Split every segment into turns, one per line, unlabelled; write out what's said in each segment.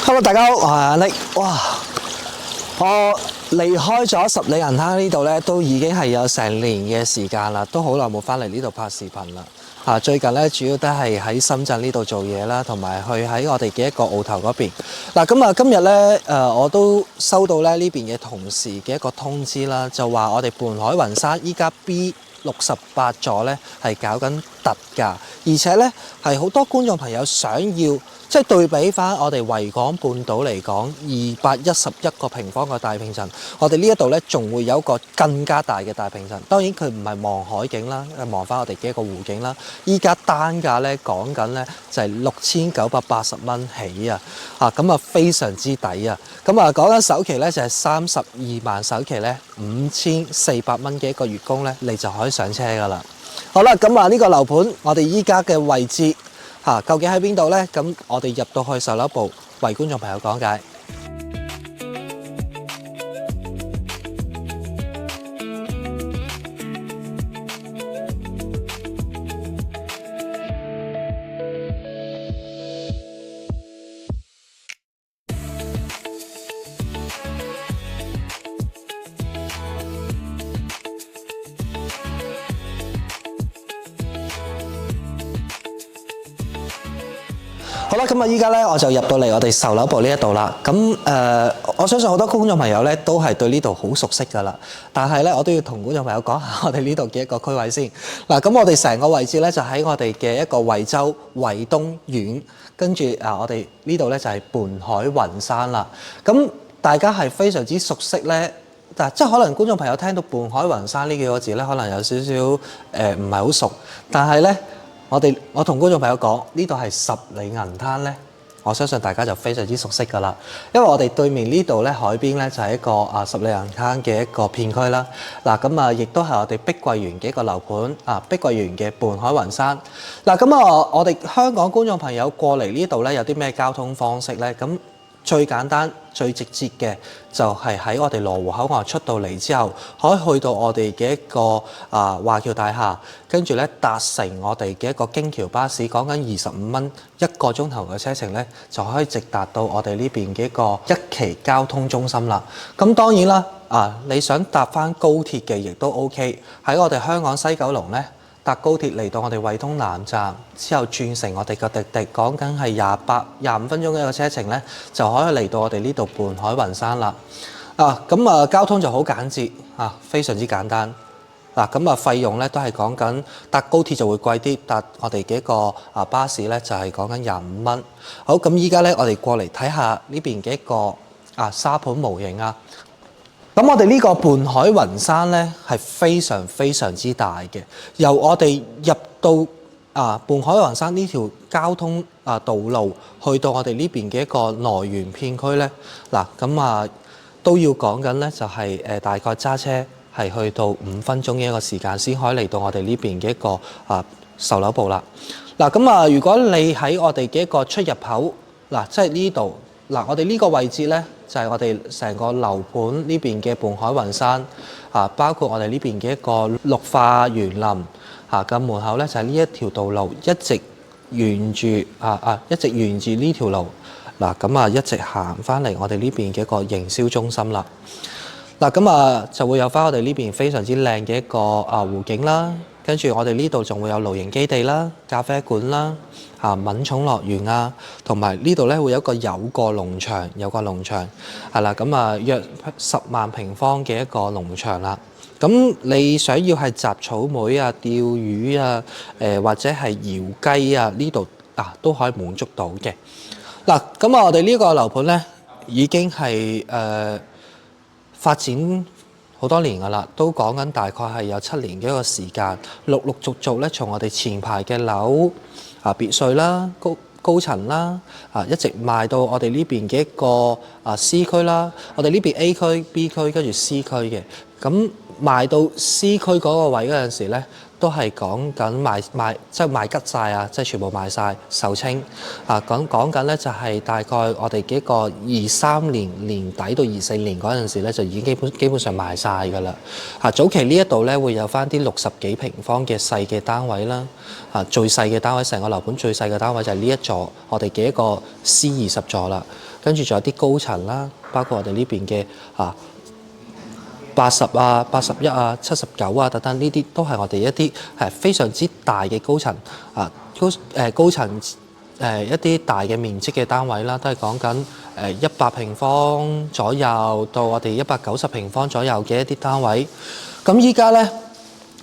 Hello，大家好，我係阿力。哇！我離開咗十里銀灘呢度咧，都已經係有成年嘅時間啦，都好耐冇翻嚟呢度拍視頻啦。最近咧主要都係喺深圳呢度做嘢啦，同埋去喺我哋嘅一個澳頭嗰邊。今日咧我都收到咧呢邊嘅同事嘅一個通知啦，就話我哋瀚海雲山依家 B68座咧係搞緊特價，而且咧係好多觀眾朋友想要。即係對比翻我哋維港半島嚟講，211個平方嘅大平層，我哋呢一度咧仲會有一個更加大嘅大平層。當然佢唔係望海景啦，望翻我哋嘅一個湖景啦。依家單價咧講緊咧就係6980蚊起啊！咁啊非常之抵啊！咁啊講緊首期咧就係32萬首期咧5400蚊嘅一個月供咧，你就可以上車噶啦。好啦，咁啊呢個樓盤我哋依家嘅位置。究竟喺邊度呢？咁我哋入到去售樓部，為觀眾朋友講解。好啦，咁啊，依家咧我就入到嚟我哋售樓部呢一度啦。我相信好多觀眾朋友咧都係對呢度好熟悉噶啦。但係咧，我都要同觀眾朋友講下我哋呢度嘅一個區位先。咁我哋成個位置咧就喺我哋嘅一個惠州惠東苑，跟住我哋呢度咧就係瀚海雲山啦。咁大家係非常之熟悉咧，即係可能觀眾朋友聽到瀚海雲山呢幾個字咧，可能有少少唔係好熟，但係咧。我同觀眾朋友講，呢度係十里銀灘咧，我相信大家就非常之熟悉㗎啦。因為我哋對面呢度咧海邊咧就係一個十里銀灘嘅一個片區啦。亦都係我哋碧桂園嘅一個樓盤碧桂園嘅瀚海雲山。我哋香港觀眾朋友過嚟呢度咧有啲咩交通方式咧？咁最簡單、最直接嘅就係喺我哋羅湖口岸出到嚟之後，可以去到我哋嘅一個華僑大廈，跟住咧搭乘我哋嘅一個京橋巴士，講緊25蚊一個鐘頭嘅車程咧，就可以直達到我哋呢邊嘅一個一期交通中心啦。咁當然啦，你想搭翻高鐵嘅亦都 OK。喺我哋香港西九龍咧。搭高鐵嚟到我哋惠東南站之後轉乘我哋嘅滴滴，講緊係25分鐘嘅一個車程咧，就可以嚟到我哋呢度瀚海雲山啦。交通就好簡捷非常之簡單。費用咧都係講緊搭高鐵就會貴啲，搭我哋嘅一個巴士咧就係講緊25蚊。好，咁依家咧我哋過嚟睇下呢邊嘅一個沙盤模型啊。咁我哋呢個瀚海雲山咧係非常非常之大嘅，由我哋入到瀚海雲山呢條交通道路去到我哋呢邊嘅一個來源片區咧，都要講緊咧就係大概揸車係去到5分鐘嘅一個時間先可以嚟到我哋呢邊嘅一個售樓部啦。如果你喺我哋嘅一個出入口即係呢度我哋呢個位置咧。就係我哋成個樓盤呢邊嘅瀚海雲山包括我哋呢邊嘅一個綠化園林嘅門口咧，就係呢一條道路一直沿住呢條路一直行翻嚟我哋呢邊嘅一個營銷中心啦。就會有翻我哋呢邊非常之靚嘅一個湖景啦，跟住我哋呢度仲會有露營基地啦、咖啡館啦、敏寵樂園同埋呢度咧會有一個有個農場係啦，約10萬平方嘅一個農場啦。咁你想要係摘草莓釣魚或者係搖雞呢度都可以滿足到嘅。我哋呢個樓盤咧已經係發展好多年㗎啦，都講緊大概係有7年嘅一個時間，陸續咧從我哋前排嘅樓別墅啦、高層啦一直賣到我哋呢邊嘅一個C 區啦，我哋呢邊 A 區、B 區跟住 C 區嘅。咁賣到 C 區嗰個位嗰陣時咧，都係講緊賣吉晒即係全部賣晒售罄講緊咧就係大概我哋幾個23年年底到24年嗰陣時咧，就已經基本上賣晒㗎啦。早期呢一度咧會有翻啲60幾平方嘅細嘅單位啦。最細嘅單位，成個樓盤最細嘅單位就係呢一座我哋嘅一個 C20座啦。跟住仲有啲高層啦，包括我哋呢邊嘅80啊、81啊、79啊等等，呢啲都係我哋一啲非常之大嘅高層高層一啲大嘅面積嘅單位啦，都係講緊100平方左右到我哋190平方左右嘅一啲單位。咁依家咧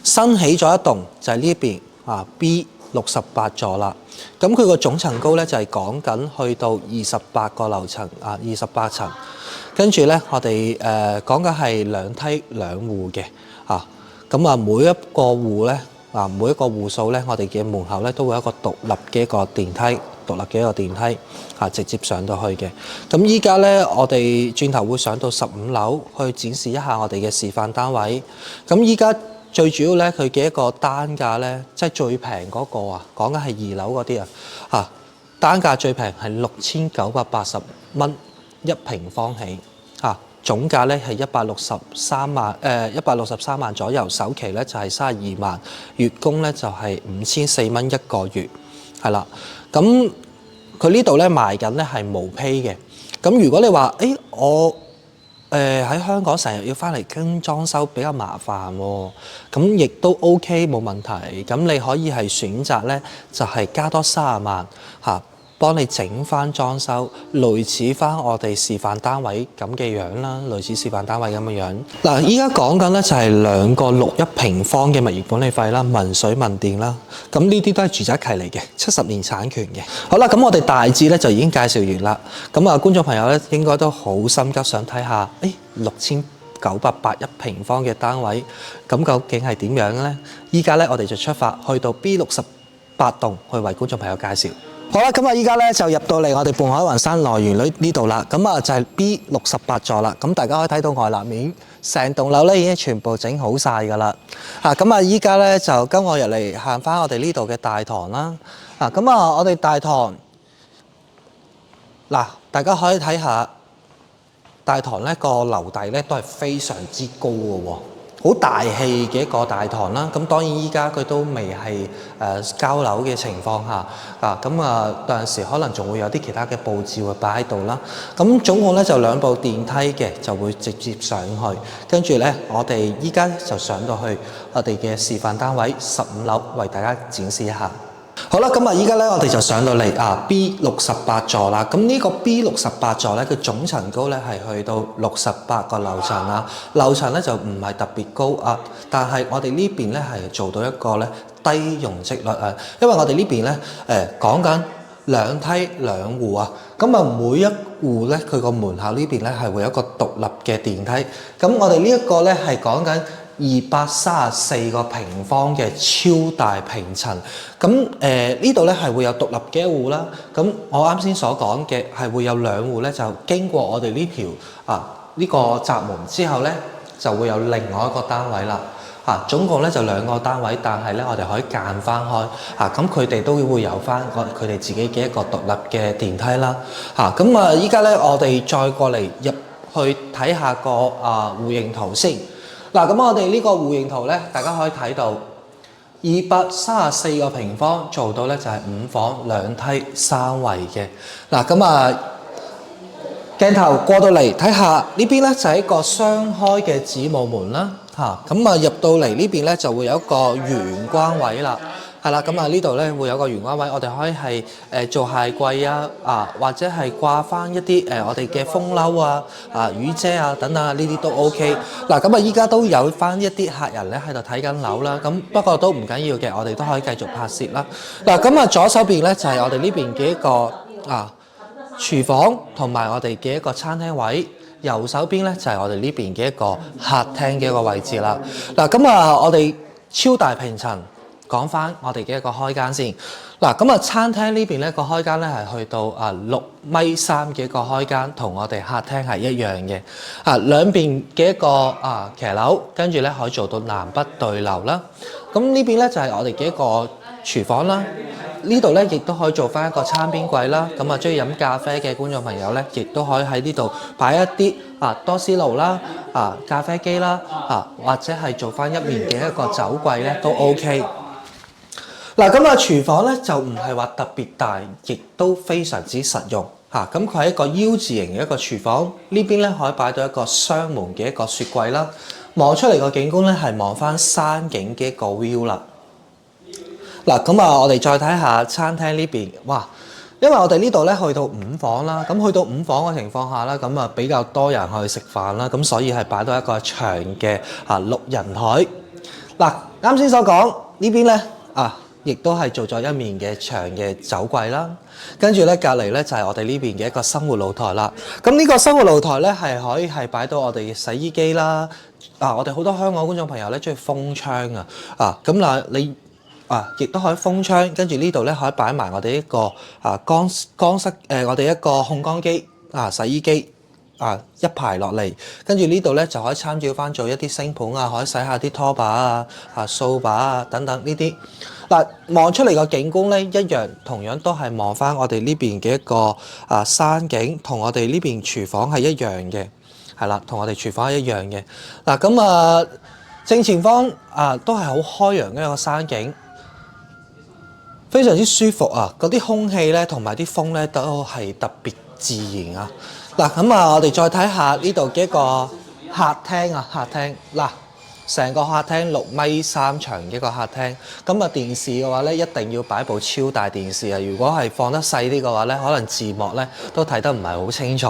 新起咗一棟就係呢邊B68座啦。咁佢個總層高咧就係講緊去到28個樓層28層。跟住咧，我哋講緊係2梯2戶嘅咁每一個戶咧每一個戶數咧，我哋嘅門口咧都會有一個獨立嘅一個電梯，直接上到去嘅。咁依家咧，我哋轉頭會上到15樓去展示一下我哋嘅示範單位。咁依家最主要咧，佢嘅一個單價咧，即係最平嗰個講緊係2樓嗰啲單價最平係6980蚊1平方起。總價咧係163萬左右，首期咧就係32萬，月供咧就係5400蚊一個月，係啦。咁佢呢度咧賣緊咧係無坯嘅。咁如果你話我喺香港成日要翻嚟跟裝修比較麻煩喎，咁亦都 OK 冇問題。咁你可以係選擇咧就係加多30萬幫你整翻裝修，類似翻我哋示範單位咁嘅樣啦，類似示範單位咁嘅樣。嗱，依家講緊咧就係2個61平方嘅物業管理費啦，民水民電啦。咁呢啲都係住宅契嚟嘅，70年產權嘅。好啦，咁我哋大致咧就已經介紹完啦。咁觀眾朋友咧應該都好心急想睇下，6981平方嘅單位，咁究竟係點樣咧？依家咧我哋就出發去到 B68棟去為觀眾朋友介紹。好啦，咁依家咧就入到嚟我哋半海雲山來園呢度啦。咁就係 B68座啦。咁大家可以睇到外立面，成棟樓咧已經全部整好晒㗎啦。咁依家咧就跟我入嚟行翻我哋呢度嘅大堂啦。我哋大堂大家可以睇下大堂咧個樓底咧都係非常之高嘅喎。好大氣嘅一個大堂啦，咁當然依家佢都未係交樓嘅情況下，有陣時可能仲會有啲其他嘅佈置會擺喺度啦。咁總共咧就2部電梯嘅，就會直接上去。跟住咧，我哋依家就上到去我哋嘅示範單位15樓，為大家展示一下。好啦，依家咧我哋就上到嚟B68座啦。咁呢個 B68座咧，佢總層高咧係去到68個樓層啦。樓層咧就唔係特別高但係我哋呢邊咧係做到一個咧低容積率因為我哋呢邊咧講緊2梯2戶每一戶咧佢個門口呢邊咧係會有一個獨立嘅電梯。咁我哋呢一個咧係講緊234個平方嘅超大平層，咁呢度咧係會有獨立嘅一戶啦。咁我啱先所講嘅係會有2戶咧，就經過我哋呢條呢個閘門之後咧，就會有另外一個單位啦。總共咧就2個單位，但係咧我哋可以間翻開咁佢哋都會有翻佢哋自己嘅一個獨立嘅電梯啦。依家咧我哋再過嚟入去睇下個戶型圖先。咁我哋呢個戶型圖咧，大家可以睇到234個平方做到咧就係5房2梯3衛嘅。鏡頭過到嚟睇下呢邊咧就係一個雙開嘅子母門啦。入到嚟呢邊咧就會有一個玄關位啦。係啦，呢度咧會有個玄關位，我哋可以係做鞋櫃或者係掛翻一啲我哋嘅風褸雨遮等等呢啲都 OK。依家都有翻一啲客人咧喺度睇緊樓啦。不過都唔緊要嘅，我哋都可以繼續拍攝啦。左手邊咧就係我哋呢邊嘅一個廚房同埋我哋嘅一個餐廳位，右手邊咧就係我哋呢邊嘅一個客廳嘅一個位置啦。我哋超大平層。講翻我哋嘅一個開間先。餐廳呢邊咧個開間咧係去到6.3米嘅一個開間，同我哋客廳係一樣嘅。兩邊嘅一個騎樓，跟住咧可以做到南北對流啦。咁呢邊咧就係我哋嘅一個廚房啦。呢度咧亦都可以做翻一個餐邊櫃啦。中意飲咖啡嘅觀眾朋友咧，亦都可以喺呢度擺一啲多士爐啦、咖啡機啦或者係做翻一面嘅一個酒櫃咧都 OK。廚房咧就唔係話特別大，亦都非常之實用。嚇，咁佢係一個 U 字形嘅一個廚房，呢邊咧可以擺到一個雙門嘅一個雪櫃啦。望出嚟個景觀咧係望翻山景嘅一個 view 啦。嗱，咁啊，我哋再睇下餐廳呢邊，哇！因為我哋呢度咧去到5房啦，咁去到5房嘅情況下啦，咁啊比較多人去食飯啦，咁所以係擺到一個長嘅6人台。嗱，啱先所講呢邊咧亦都係做咗一面嘅長嘅酒櫃啦，跟住咧隔離咧就係我哋呢邊嘅一個生活露台啦。咁呢個生活露台咧係可以係擺到我哋嘅洗衣機啦。我哋好多香港觀眾朋友咧中意封窗咁嗱你。亦都可以封窗，跟住呢度咧可以擺埋我哋一個乾濕我哋一個烘乾機洗衣機一排落嚟，跟住呢度咧就可以參照翻做一啲星盆可以洗下啲拖把掃把等等呢啲。嗱，望出嚟個景觀咧一樣，同樣都係望翻我哋呢邊嘅一個山景，同我哋呢邊廚房係一樣嘅，係啦，同我哋廚房係一樣嘅。嗱咁正前方都係好開揚嘅一個山景。非常之舒服嗰啲空氣咧同埋啲風咧都係特別自然嗱，咁我哋再睇下呢度嘅一個客廳客廳嗱，成個客廳6.3米長嘅一個客廳，咁電視嘅話咧一定要擺部超大電視如果係放得細啲嘅話咧，可能字幕咧都睇得唔係好清楚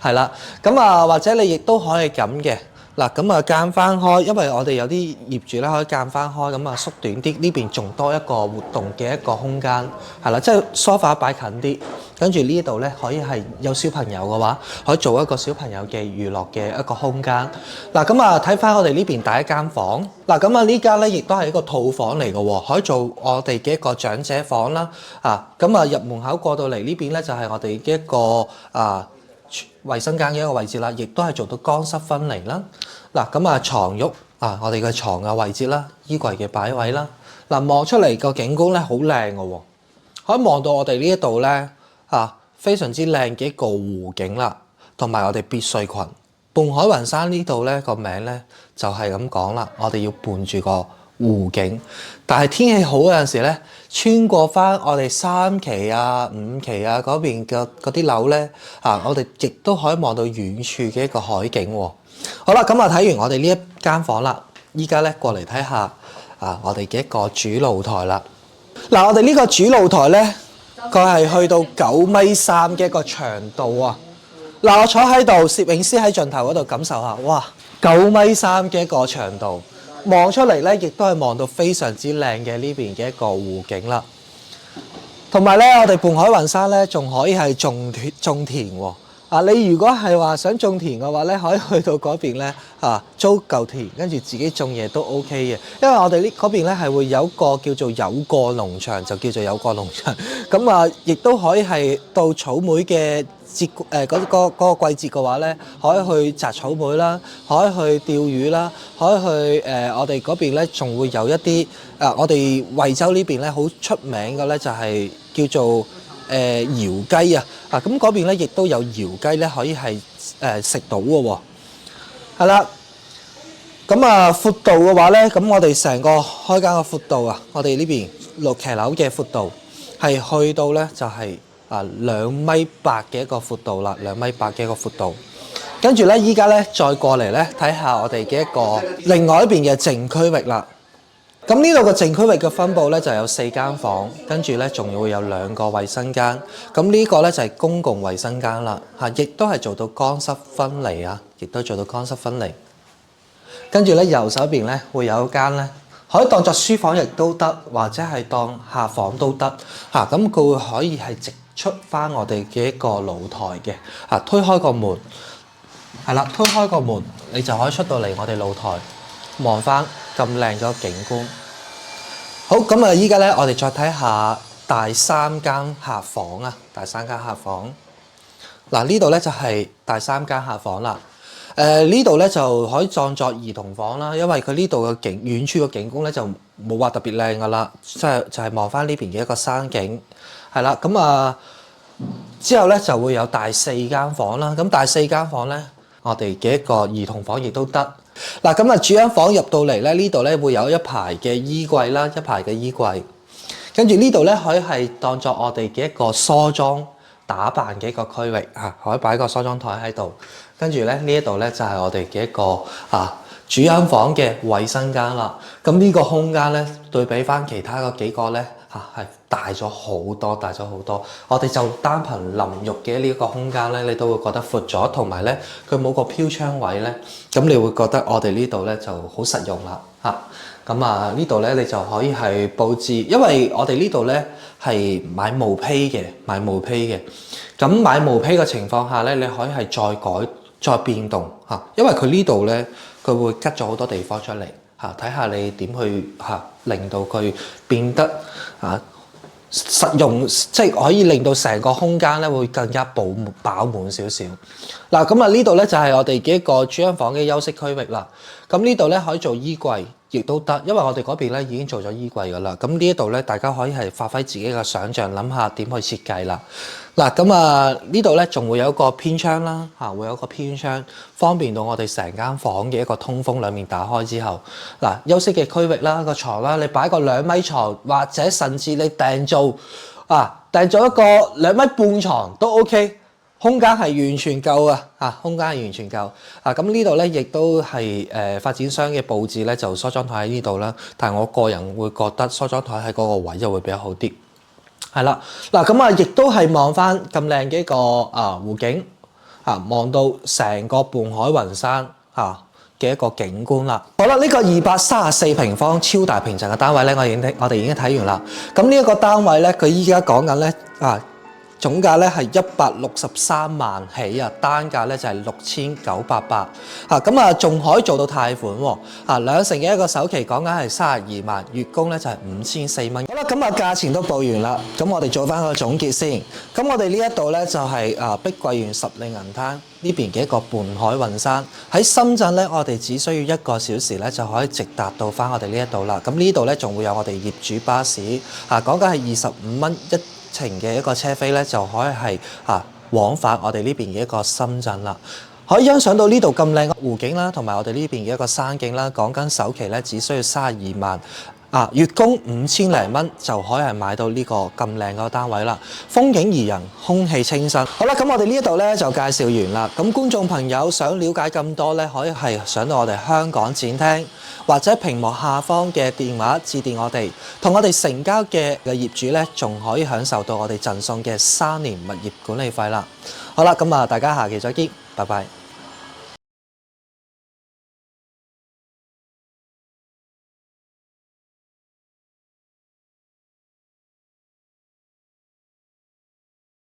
係啦，咁或者你亦都可以咁嘅。嗱，咁間翻開，因為我哋有啲業主咧可以間翻開，咁縮短啲，呢邊仲多一個活動嘅一個空間，係啦，即係梳化擺近啲，跟住呢度咧可以係有小朋友嘅話，可以做一個小朋友嘅娛樂嘅一個空間。嗱，咁睇翻我哋呢邊第一間房，嗱，咁呢間咧亦都係一個套房嚟嘅喎，可以做我哋嘅一個長者房啦。咁入門口過到嚟呢邊咧就係我哋嘅一個衛生間嘅一個位置啦，亦都係做到乾濕分離啦。嗱，咁床褥我哋嘅床嘅位置啦，衣櫃嘅擺位啦。嗱，望出嚟個景觀咧好靚嘅喎，可以望到我哋呢一度咧非常之靚嘅一個湖景啦，同埋我哋別墅群。伴海雲山呢度咧個名咧就係咁講啦，我哋要伴住個湖景，但係天氣好嗰陣時咧，穿過翻我哋3期5期嗰邊嘅嗰啲樓咧我哋亦都可以望到遠處嘅一個海景喎。好啦，咁睇完我哋呢一間房啦，依家咧過嚟睇下我哋嘅一個主露台啦。嗱，我哋呢個主露台咧，佢係去到9.3米嘅一個長度嗱，我坐喺度，攝影師喺盡頭嗰度感受下，哇，9.3米嘅一個長度。望出嚟咧，亦都係望到非常之靚嘅呢邊嘅一個湖景啦。同埋咧，我哋伴海雲山咧，仲可以係種田喎。你如果係話想種田嘅話咧，可以去到嗰邊咧租嚿田，跟住自己種嘢都 OK 嘅。因為我哋嗰邊咧係會有一個叫做有過農場，就叫做有過農場。咁亦都可以係到草莓嘅節嗰個季節嘅話咧，可以去摘草莓啦，可以去釣魚啦，可以去我哋嗰邊咧仲會有一啲我哋惠州呢邊咧好出名嘅咧就係叫做窯雞咁嗰邊咧亦都有窯雞咧可以係食到嘅喎，係啦。咁闊度嘅話咧，咁我哋成個開間嘅闊度我哋呢邊6騎樓嘅闊度係去到咧就係2.8米嘅一個闊度啦，2.8米嘅一個闊度。跟住咧，依家咧再過嚟咧睇下我哋嘅一個另外一邊嘅靜區域啦。咁呢度嘅靜區域嘅分佈咧就有4間房，跟住咧仲會有2個衛生間。咁呢個咧就係公共衛生間啦，亦都係做到乾濕分離亦都做到乾濕分離。跟住咧右手邊咧會有一間咧，可以當作書房亦都得，或者係當客房都得。咁佢會可以係直出翻我哋嘅一個露台嘅。推開個門，係啦，推開個門，你就可以出到嚟我哋露台，望翻咁靚嘅景觀。好，咁依家咧，我哋再睇下第3間客房第3間客房。嗱，呢度咧就係第3間客房啦。呢度咧就可以當作兒童房啦，因為佢呢度嘅遠處嘅景觀咧就冇話特別靚噶啦，即係就係望翻呢邊嘅一個山景，係啦。咁之後咧就會有第4間房啦。咁第4間房咧，我哋嘅一個兒童房亦都得。嗱，咁主人房入到嚟咧，呢度咧會有一排嘅衣櫃啦，一排嘅衣櫃。跟住呢度咧可以係當作我哋嘅一個梳妝打扮嘅一個區域嚇，可以擺個梳妝台喺度。跟住咧呢一度咧就係我哋嘅一個主人房嘅衞生間啦。咁呢個空間咧對比翻其他嗰幾個咧係大咗好多，大咗好多。我哋就單憑淋浴嘅呢個空間咧，你都會覺得闊咗，同埋咧佢冇個飄窗位咧，咁你會覺得我哋呢度咧就好實用啦嚇。咁呢度咧你就可以係佈置，因為我哋呢度咧係買毛坯嘅，咁買毛坯嘅情況下咧，你可以係再改再變動嚇，因為佢呢度咧佢會吉咗好多地方出嚟嚇，睇下你點去令到佢變得實用，即係可以令到成個空間咧會更加飽滿少少。嗱，咁呢度咧就係我哋嘅一個主人房嘅休息區域啦。咁呢度咧可以做衣櫃，亦都得，因為我哋嗰邊咧已經做咗衣櫃噶啦。咁呢一度咧，大家可以係發揮自己嘅想像，諗下點去設計啦。嗱，咁呢度咧仲會有一個偏窗啦，會有一個偏窗，方便到我哋成間房嘅一個通風兩面打開之後，休息嘅區域啦，個床啦，你擺個2米床，或者甚至你訂做一個2米半床都 OK。空間係完全夠啊！空間係完全夠啊！咁呢度咧亦都係發展商嘅佈置咧，就梳妝台喺呢度啦。但係我個人會覺得梳妝台喺嗰個位就會比較好啲。係啦，嗱咁亦都係望翻咁靚嘅一個湖景望到成個半海雲山嘅一個景觀啦。好啦，呢個234平方超大平層嘅單位咧，我哋已經睇完啦。咁呢一個單位咧，佢依家講緊咧總價咧係163萬起單價咧就係6980咁仲可以做到貸款喎2成嘅一個首期講緊係32萬，月供咧就係5400蚊。好啦，咁價錢都報完啦，咁我哋做翻個總結先。咁我哋呢一度咧就係碧桂園十里銀灘呢邊嘅一個半海雲山。喺深圳咧，我哋只需要1個小時咧就可以直達到翻我哋呢一度啦。咁呢度咧仲會有我哋業主巴士講緊係25蚊1程嘅一個車飛咧，就可以係往返我哋呢邊嘅一個深圳啦。可以欣賞到呢度咁靚嘅湖景啦，同埋我哋呢邊嘅一個山景啦。講緊首期咧，只需要32萬月供5000零蚊就可以係買到呢個咁靚嘅單位啦。風景宜人，空氣清新。好啦，咁我哋呢一度咧就介紹完啦。咁觀眾朋友想了解咁多咧，可以係上到我哋香港展廳，或者屏幕下方嘅電話致電我哋，同我哋成交嘅業主咧，仲可以享受到我哋贈送嘅3年物業管理費啦。好啦，咁大家下期再見，拜拜。